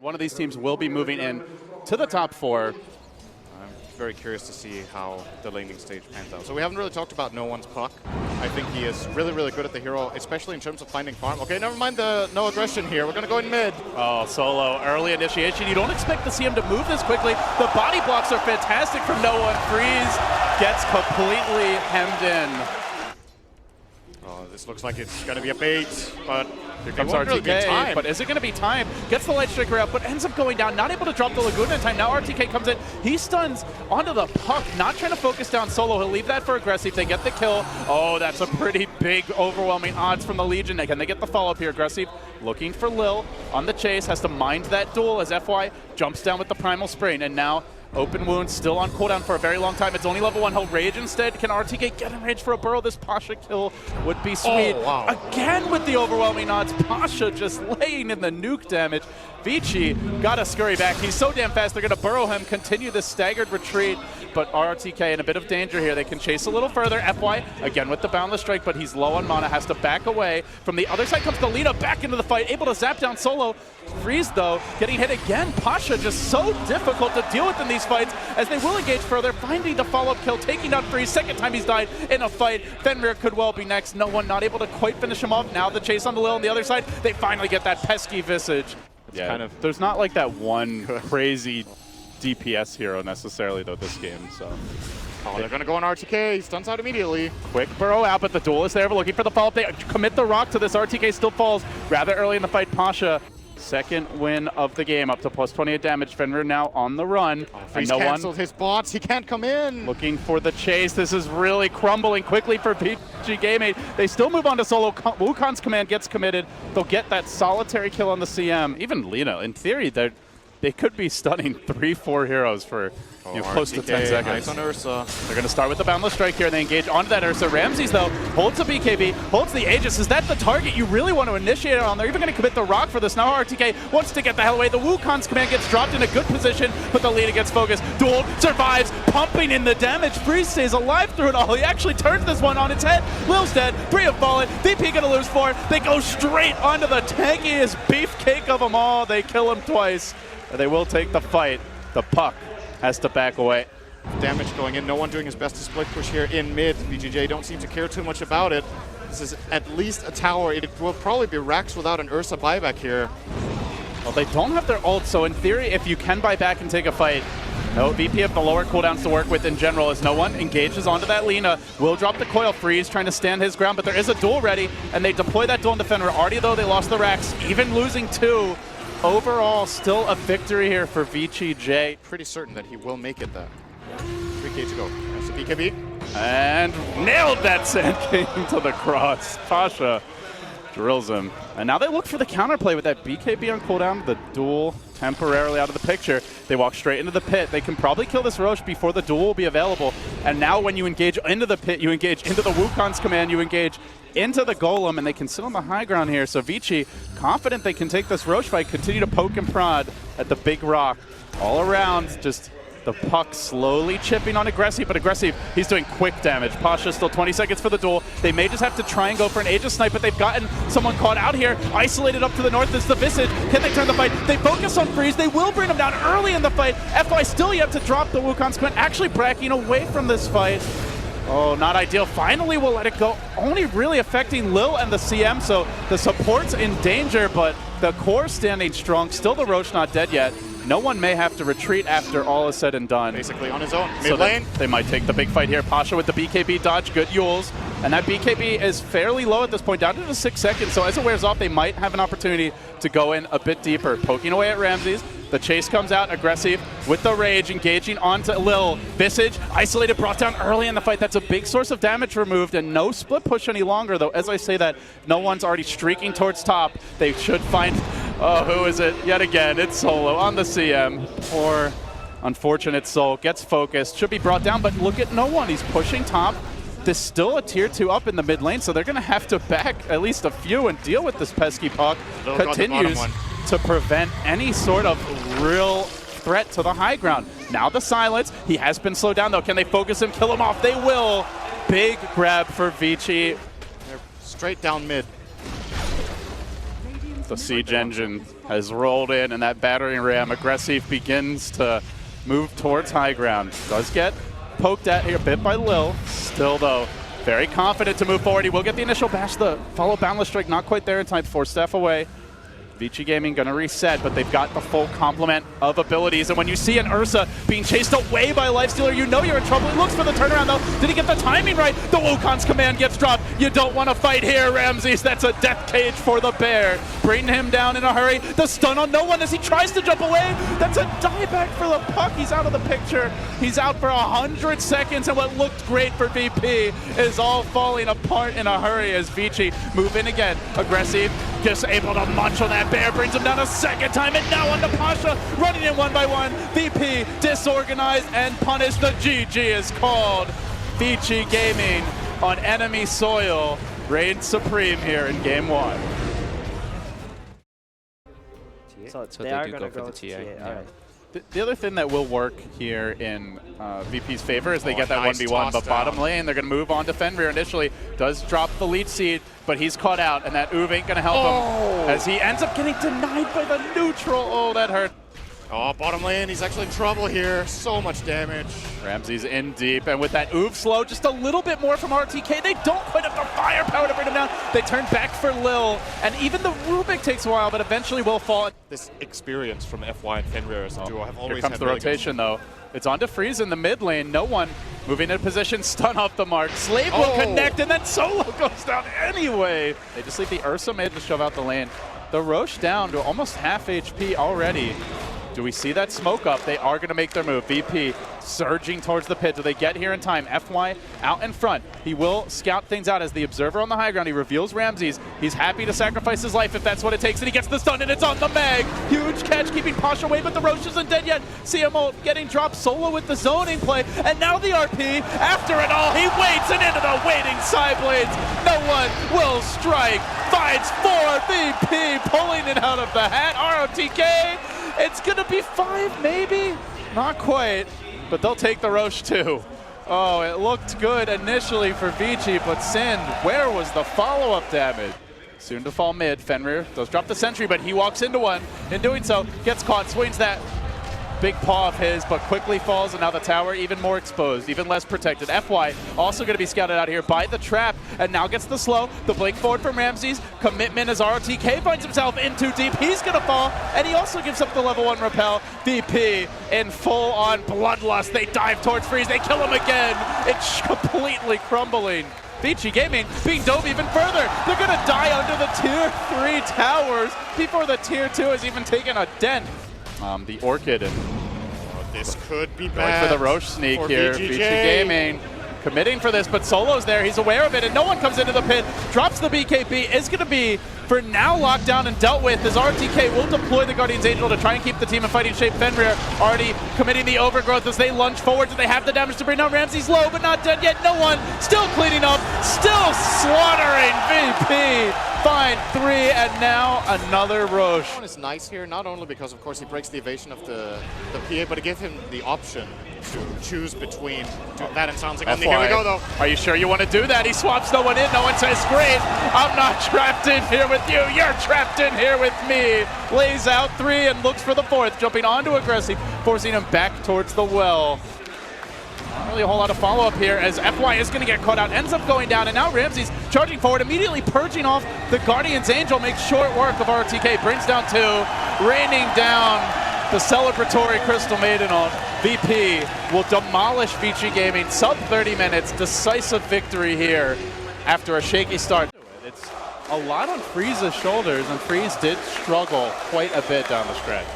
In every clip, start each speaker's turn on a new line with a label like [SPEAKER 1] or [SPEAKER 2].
[SPEAKER 1] One of these teams will be moving in to the top 4.
[SPEAKER 2] I'm very curious to see how the laning stage pans out. So we haven't really talked about No One's Puck. I think he is really, really good at the hero, especially in terms of finding farm. Okay, never mind the no aggression here. We're going to go in mid.
[SPEAKER 1] Oh, Solo, early initiation. You don't expect to see him to move this quickly. The body blocks are fantastic from No One. Freeze gets completely hemmed in.
[SPEAKER 2] Oh, this looks like it's going to be a bait, but
[SPEAKER 1] here comes RTK, but is it going to be time? Gets the Light Striker out, but ends up going down, not able to drop the Laguna in time. Now RTK comes in, he stuns onto the puck, not trying to focus down Solo. He'll leave that for Aggressive. They get the kill. Oh, that's a pretty big, overwhelming odds from the Legion. Can they get the follow-up here? Aggressive looking for Lil on the chase, has to mind that duel as FY jumps down with the Primal Sprain, and now Open Wound still on cooldown for a very long time. It's only level 1. He'll Rage instead. Can RTK get in range for a burrow? This Pasha kill would be sweet.
[SPEAKER 2] Oh, wow.
[SPEAKER 1] Again with the overwhelming odds. Pasha just laying in the nuke damage. VG got to scurry back. He's so damn fast. They're going to burrow him, continue this staggered retreat. But RTK in a bit of danger here. They can chase a little further. FY again with the Boundless Strike, but he's low on mana. Has to back away. From the other side comes the Lina back into the fight. Able to zap down Solo. Freeze though, getting hit again. Pasha just so difficult to deal with in these fights as they will engage further, finding the follow-up kill, taking down Freeze. Second time he's died in a fight. Fenrir could well be next. No One not able to quite finish him off. Now the chase on the Lil on the other side. They finally get that pesky Visage. Yeah, there's not like that one crazy DPS hero necessarily though this game, so.
[SPEAKER 2] Oh, they're going to go on RTK. He stuns out immediately.
[SPEAKER 1] Quick burrow out, but the duel is there. We're looking for the follow-up. They commit the rock to this. RTK still falls rather early in the fight. Pasha, second win of the game, up to plus 28 damage. Fenrir now on the run.
[SPEAKER 2] Oh, Freeze canceled his bots. He can't come in.
[SPEAKER 1] Looking for the chase. This is really crumbling quickly for VG.J. They still move on to Solo. Wukong's command gets committed. They'll get that solitary kill on the CM. Even Lina, in theory, they could be stunning 3-4 heroes for close to 10 seconds.
[SPEAKER 2] Nice on Ursa.
[SPEAKER 1] They're going to start with the Boundless Strike here. They engage onto that Ursa. Ramses, though, holds the BKB, holds the Aegis. Is that the target you really want to initiate it on? They're even going to commit the rock for this. Now RTK wants to get the hell away. The Wukong's command gets dropped in a good position, but the leader gets focused. Duel survives, pumping in the damage. Freeze stays alive through it all. He actually turns this one on its head. Lil's dead. Bria fallen. VP going to lose 4. They go straight onto the tankiest beefcake of them all. They kill him twice. They will take the fight. The puck has to back away.
[SPEAKER 2] Damage going in. No One doing his best to split push here in mid. VG.J don't seem to care too much about it. This is at least a tower. It will probably be Rax without an Ursa buyback here.
[SPEAKER 1] Well, they don't have their ult, so in theory, if you can buy back and take a fight, no VP have the lower cooldowns to work with in general as No One engages onto that Lina. Will drop the coil. Freeze trying to stand his ground, but there is a duel ready, and they deploy that duel in Fenrir. Already, though, they lost the Rax, even losing 2. Overall, still a victory here for VG.J.
[SPEAKER 2] Pretty certain that he will make it, though. 3K to go. That's the BKB.
[SPEAKER 1] And nailed that Sand King to the cross. Pasha drills him. And now they look for the counterplay with that BKB on cooldown. The duel temporarily out of the picture. They walk straight into the pit. They can probably kill this Roche before the duel will be available. And now when you engage into the pit, you engage into the Wukong's command, you engage into the Golem, and they can sit on the high ground here. So Vici, confident they can take this Roche fight, continue to poke and prod at the big rock. All around, just the puck slowly chipping on Aggressive, but Aggressive, he's doing quick damage. Pasha still 20 seconds for the duel. They may just have to try and go for an Aegis snipe, but they've gotten someone caught out here. Isolated up to the north is the Visage. Can they turn the fight? They focus on Freeze. They will bring him down early in the fight. FY still yet to drop the Wukong's command, actually bracking away from this fight. Oh, not ideal. Finally, we'll let it go. Only really affecting Lil and the CM, so the support's in danger, but the core standing strong. Still the Roche not dead yet. No One may have to retreat after all is said and done.
[SPEAKER 2] Basically on his own.
[SPEAKER 1] Mid lane. They might take the big fight here. Pasha with the BKB dodge, good Yules. And that BKB is fairly low at this point, down to the 6 seconds. So as it wears off, they might have an opportunity to go in a bit deeper. Poking away at Ramses. The chase comes out, Aggressive with the Rage, engaging onto Lil. Visage, isolated, brought down early in the fight. That's a big source of damage removed, and no split push any longer, though. As I say that, No One's already streaking towards top. They should find, oh, who is it? Yet again, it's Solo on the CM. Poor, unfortunate Soul gets focused, should be brought down, but look at No One. He's pushing top. There's still a tier 2 up in the mid lane, so they're going to have to back at least a few and deal with this pesky puck. Continues to prevent any sort of real threat to the high ground. Now the silence. He has been slowed down, though. Can they focus him, kill him off? They will. Big grab for Vici.
[SPEAKER 2] They're straight down mid.
[SPEAKER 1] The siege engine has rolled in, and that battering ram aggressive begins to move towards high ground. Does get poked at here a bit by Lil. Still, though, very confident to move forward. He will get the initial bash. The follow boundless strike not quite there in time. 4 step away. VG Gaming going to reset, but they've got the full complement of abilities. And when you see an Ursa being chased away by Lifestealer, you know you're in trouble. He looks for the turnaround, though. Did he get the timing right? The Wukon's command gets dropped. You don't want to fight here, Ramses. That's a death cage for the bear. Bring him down in a hurry. The stun on no one as he tries to jump away. That's a dieback for the puck. He's out of the picture. He's out for 100 seconds, and what looked great for VP is all falling apart in a hurry as VG move in again. Aggressive, just able to munch on that bear, brings him down a second time, and now on to Pasha, running in 1 by 1. VP disorganized and punished. The GG is called. VG Gaming on enemy soil reigns supreme here in game 1.
[SPEAKER 3] So
[SPEAKER 4] So
[SPEAKER 3] they
[SPEAKER 4] they
[SPEAKER 3] are
[SPEAKER 4] do
[SPEAKER 3] going to
[SPEAKER 4] go for
[SPEAKER 3] go
[SPEAKER 4] the
[SPEAKER 3] to
[SPEAKER 4] TA,
[SPEAKER 3] TA.
[SPEAKER 4] yeah.
[SPEAKER 3] All right.
[SPEAKER 1] The other thing that will work here in VP's favor is they get that
[SPEAKER 2] nice
[SPEAKER 1] 1v1,
[SPEAKER 2] toss
[SPEAKER 1] but bottom
[SPEAKER 2] down.
[SPEAKER 1] lane, they're going to move on to Fenrir initially. Does drop the leech seed, but he's caught out, and that Uv ain't going to help him as he ends up getting denied by the neutral. Oh, that hurt.
[SPEAKER 2] Oh, bottom lane, he's actually in trouble here. So much damage.
[SPEAKER 1] Ramsey's in deep, and with that Uv slow, just a little bit more from RTK. They don't quite have the firepower to bring him down. They turn back for Lil, and even the Rubik takes a while, but eventually will fall.
[SPEAKER 2] This experience from FY and Fenrir as a duo have always
[SPEAKER 1] Here comes
[SPEAKER 2] had
[SPEAKER 1] the
[SPEAKER 2] really good-
[SPEAKER 1] rotation, though. It's on to Freeze in the mid lane. No one moving into position. Stun off the mark. Slave will connect, and then Solo goes down anyway. They just leave the Ursa mid to shove out the lane. The Roche down to almost half HP already. Do we see that smoke up? They are going to make their move. VP surging towards the pit. Do they get here in time? FY out in front. He will scout things out as the observer on the high ground. He reveals Ramses. He's happy to sacrifice his life if that's what it takes, and he gets the stun, and it's on the Meg. Huge catch, keeping Pasha away, but the Roche isn't dead yet. CMO getting dropped Solo with the zoning play, and now the RP. After it all, he waits, and into the waiting side blades. No one will strike. Finds 4. VP pulling it out of the hat. ROTK. It's going to be 5, maybe? Not quite, but they'll take the Roche too. Oh, it looked good initially for VG, but Synd, where was the follow-up damage? Soon to fall mid. Fenrir does drop the sentry, but he walks into one. In doing so, gets caught, swings that big paw of his, but quickly falls, and now the tower even more exposed, even less protected. FY also going to be scouted out here by the trap, and now gets the slow. The blink forward from Ramses. Commitment as ROTK finds himself in too deep. He's going to fall, and he also gives up the level 1 repel. VP in full-on bloodlust. They dive towards Freeze. They kill him again. It's completely crumbling. VG Gaming being dove even further. They're going to die under the tier 3 towers before the tier 2 has even taken a dent. The Orchid and
[SPEAKER 2] This could be
[SPEAKER 1] going
[SPEAKER 2] bad
[SPEAKER 1] for the Roche sneak
[SPEAKER 2] for
[SPEAKER 1] here.
[SPEAKER 2] VG.J.
[SPEAKER 1] VG Gaming committing for this, but Solo's there. He's aware of it, and no one comes into the pit. Drops the BKB. Is going to be, for now, locked down and dealt with as RTK will deploy the Guardian's Angel to try and keep the team in fighting shape. Fenrir already committing the overgrowth as they lunge forward. Do they have the damage to bring down Ramsey's low, but not dead yet? No one. Still cleaning up. Still slaughtering VP. Fine 3, and now another Roche.
[SPEAKER 2] One is nice here, not only because, of course, he breaks the evasion of the PA, but it gives him the option to choose between that and Sounds Like. Here we go, though.
[SPEAKER 1] Are you sure you want to do that? He swaps no one in. No one says, great, I'm not trapped in here with you. You're trapped in here with me. Lays out 3 and looks for the 4th, jumping onto aggressive, forcing him back towards the well. Not really a whole lot of follow-up here as FY is going to get caught out, ends up going down, and now Ramsey's charging forward, immediately purging off the Guardian's Angel, makes short work of RTK, brings down 2, raining down the celebratory Crystal Maiden on VP. Will demolish VG Gaming, sub 30 minutes, decisive victory here after a shaky start. It's a lot on Freeze's shoulders, and Freeze did struggle quite a bit down the stretch.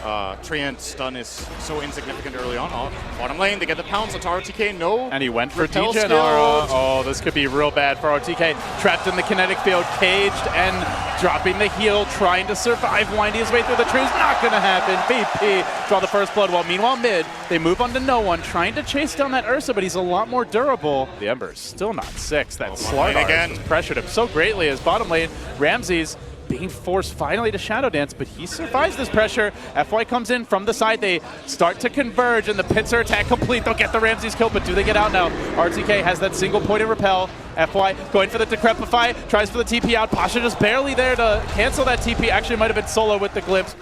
[SPEAKER 2] Treant stun is so insignificant early on. Bottom lane, they get the pounce onto RTK. No.
[SPEAKER 1] And he went for
[SPEAKER 2] repel
[SPEAKER 1] DJ
[SPEAKER 2] skills.
[SPEAKER 1] Nara. Oh, this could be real bad for RTK. Trapped in the kinetic field, caged, and dropping the heal, trying to survive, winding his way through the trees. Not going to happen. VP draw the first blood. While meanwhile, mid, they move on to no one, trying to chase down that Ursa, but he's a lot more durable. The Ember's still not 6. That Slardar
[SPEAKER 2] again.
[SPEAKER 1] just pressured him so greatly as bottom lane. Ramses being forced finally to Shadow Dance, but he survives this pressure. FY comes in from the side. They start to converge, and the pincer attack complete. They'll get the Ramses kill, but do they get out now? RTK has that single point of repel. FY going for the Decrepify, tries for the TP out. Pasha just barely there to cancel that TP. Actually might have been solo with the glimpse.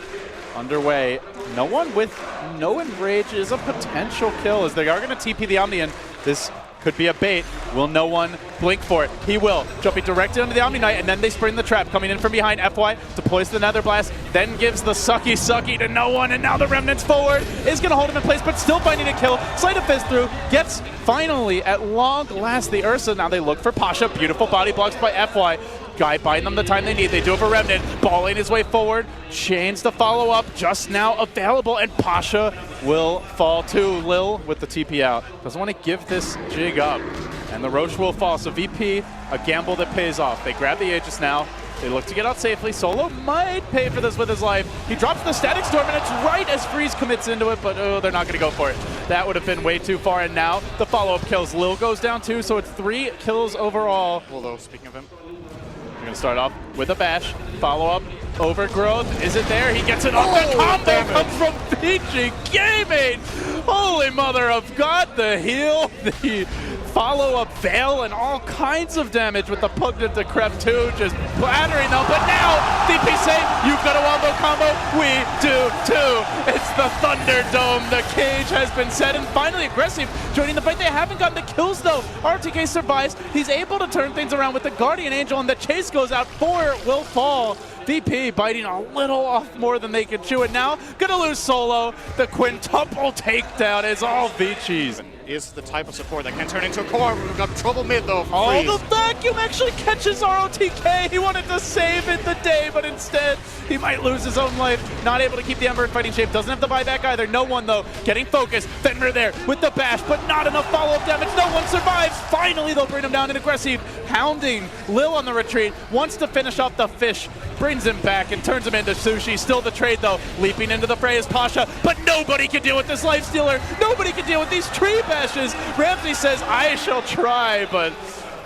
[SPEAKER 1] Underway. No one with no enrage is a potential kill as they are going to TP the Omni, and this could be a bait. Will no one blink for it? He will. Jumping directly into the Omni Knight, and then they spring the trap. Coming in from behind, FY deploys the Nether Blast, then gives the sucky to no one, and now the Remnants forward is going to hold him in place, but still finding a kill. Sleight of Fist through, gets finally, at long last, the Ursa. Now they look for Pasha. Beautiful body blocks by FY. Guy buying them the time they need. They do have a Remnant, balling his way forward. Chains to follow up, just now available, and Pasha will fall too. Lil with the TP out. Doesn't want to give this jig up. And the Roche will fall, so VP, a gamble that pays off. They grab the Aegis now. They look to get out safely. Solo might pay for this with his life. He drops the Static Storm, and it's right as Freeze commits into it, but oh, they're not going to go for it. That would have been way too far, and now the follow-up kills. Lil goes down too, so it's 3 kills overall.
[SPEAKER 2] Although, speaking of him,
[SPEAKER 1] we're going to start off with a bash. Follow-up. Overgrowth. Is it there? He gets it off. The combo comes from VG Gaming. Holy mother of God. The heal, the follow-up veil, and all kinds of damage with the Pugnant Decrep too. Just battering them. But now, VP say, you've got a wombo combo. We do too. It's the Thunderdome. The cage has been set, and finally Aggressive joining the fight. They haven't gotten the kills though. RTK survives. He's able to turn things around with the Guardian Angel, and the chase goes out. 4 will fall. VP biting a little off more than they can chew it now. Gonna lose solo. The quintuple takedown is all Vichi's.
[SPEAKER 2] Is the type of support that can turn into a core. We've got trouble mid though.
[SPEAKER 1] Oh, the vacuum actually catches ROTK. He wanted to save it the day, but instead he might lose his own life. Not able to keep the Ember in fighting shape. Doesn't have the buyback either. No one though. Getting focused. Fenrir there with the bash, but not enough follow-up damage. No one survives. Finally they'll bring him down in Aggressive. Hounding Lil on the retreat. Wants to finish off the fish. Brings him back and turns him into sushi. Still the trade though. Leaping into the fray is Pasha, but nobody can deal with this life stealer. Nobody can deal with these tree bashes. Ramsey says, I shall try, but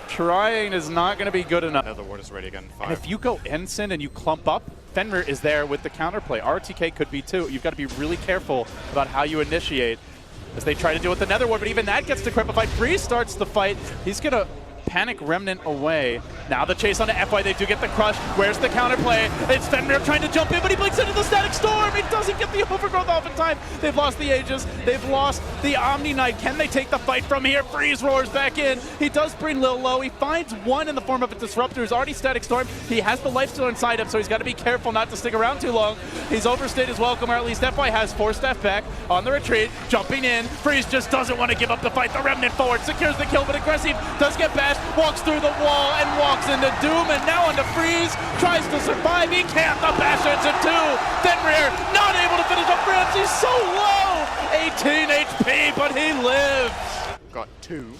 [SPEAKER 1] trying is not going to be good enough.
[SPEAKER 2] Another ward is ready again. 5.
[SPEAKER 1] And if you go Ensign and you clump up, Fenrir is there with the counterplay. RTK could be too. You've got to be really careful about how you initiate as they try to deal with the Nether ward, but even that gets Decrepified. Freeze starts the fight. He's going to panic Remnant away. Now the chase on the FY, they do get the crush. Where's the counterplay? It's Fenrir trying to jump in, but he blinks into the Static Storm. He doesn't get the Overgrowth off in time. They've lost the Aegis. They've lost the Omni Knight. Can they take the fight from here? Freeze roars back in. He does bring Lil low. He finds one in the form of a Disruptor who's already Static Storm. He has the Lifestealer inside him, so he's got to be careful not to stick around too long. He's overstayed his welcome, or at least FY has 4 staff back on the retreat. Jumping in. Freeze just doesn't want to give up the fight. The Remnant forward secures the kill, but Aggressive does get bashed. Walks through the wall and walks into Doom, and now into Freeze. Tries to survive. He can't. The bash ends at 2. Fenrir not able to finish up Ramsey. He's so low. 18 HP, but he lives.
[SPEAKER 2] Got 2.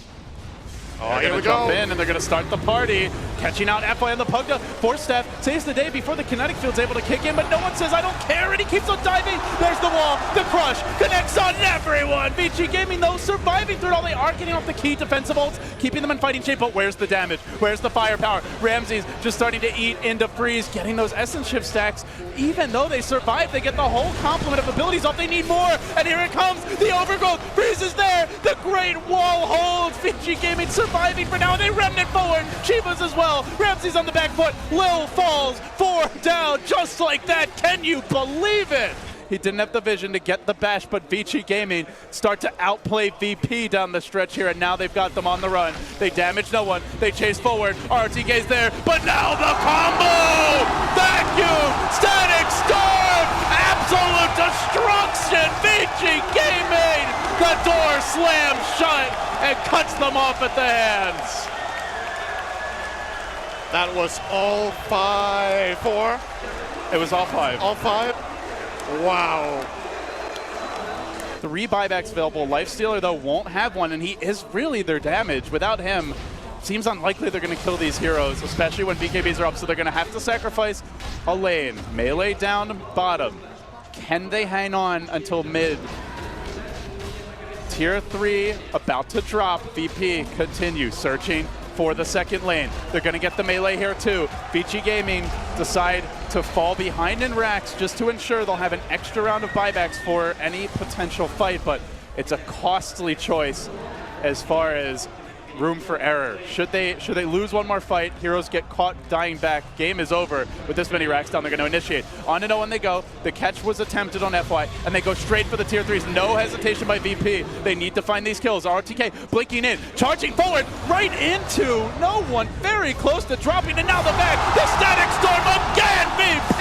[SPEAKER 1] Oh, here we go. Jump in, and they're going to start the party. Catching out FY on the Pugna. Force Staff saves the day before the kinetic field's able to kick in, but no one says, I don't care, and he keeps on diving. There's the wall. The crush connects on everyone. VG Gaming, though, surviving through it all. They are getting off the key defensive ults, keeping them in fighting shape, but where's the damage? Where's the firepower? Ramsey's just starting to eat into Freeze, getting those Essence Shift stacks. Even though they survive, they get the whole complement of abilities off. They need more, and here it comes. The Overgrowth. Freeze is there. The Great Wall holds. VG Gaming surviving for now. They Remnant forward. Shiva's as well. Ramsey's on the back foot. Lil falls. 4 down. Just like that. Can you believe it? He didn't have the vision to get the bash, but VG Gaming start to outplay VP down the stretch here, and now they've got them on the run. They damage no one. They chase forward. RTK's there, but now the combo! Vacuum! Static Storm! Absolute destruction! VG Gaming! The door slams shut and cuts them off at the hands.
[SPEAKER 2] That was all 5. 4?
[SPEAKER 1] It was all 5.
[SPEAKER 2] All 5? Wow.
[SPEAKER 1] 3 buybacks available. Lifestealer, though, won't have one, and he is really their damage. Without him, seems unlikely they're going to kill these heroes, especially when BKBs are up, so they're going to have to sacrifice a lane. Melee down bottom. Can they hang on until mid? Tier 3 about to drop. VP continue searching for the second lane. They're going to get the melee here too. VG Gaming decide to fall behind in racks just to ensure they'll have an extra round of buybacks for any potential fight, but it's a costly choice as far as room for error. Should they lose one more fight, Heroes get caught dying back, game is over. With this many racks down, they're going to initiate. On to no one they go. The catch was attempted on FY, and they go straight for the tier 3s. No hesitation by VP. They need to find these kills. RTK blinking in, charging forward, right into no one, very close to dropping, and now the back. The static storm again, VP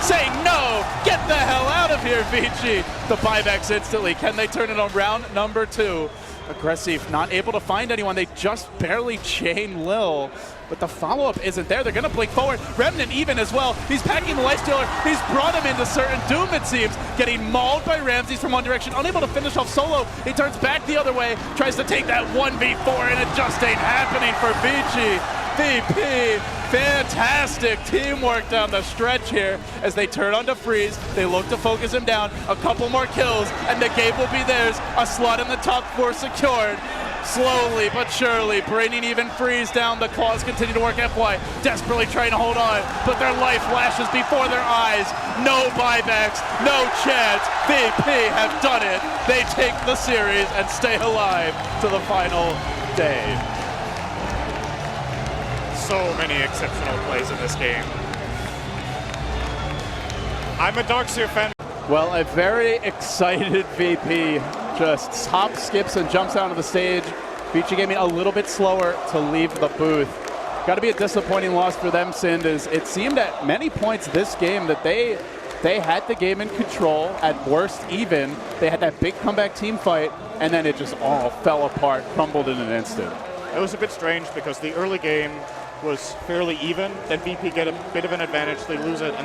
[SPEAKER 1] saying no, get the hell out of here, VG. The buybacks instantly. Can they turn it on round number 2? Aggressive, not able to find anyone. They just barely chain Lil, but the follow-up isn't there. They're going to blink forward. Remnant even as well. He's packing the Lifestealer. He's brought him into certain doom, it seems. Getting mauled by Ramses from one direction, unable to finish off solo. He turns back the other way, tries to take that 1v4, and it just ain't happening for VG. VP, fantastic teamwork down the stretch here as they turn on to Freeze. They look to focus him down. A couple more kills, and the game will be theirs. A slot in the top 4 secured. Slowly but surely, bringing even Freeze down. The claws continue to work. FY desperately trying to hold on, but their life flashes before their eyes. No buybacks, no chance. VP have done it. They take the series and stay alive to the final day.
[SPEAKER 2] So many exceptional plays in this game. I'm a Darkseer fan.
[SPEAKER 1] Well, a very excited VP just hops, skips, and jumps onto the stage. VG Gaming a little bit slower to leave the booth. Got to be a disappointing loss for them, Sind, as it seemed at many points this game that they had the game in control, at worst even. They had that big comeback team fight, and then it just all fell apart, crumbled in an instant.
[SPEAKER 2] It was a bit strange because the early game was fairly even. Then VP get a bit of an advantage. They lose it, and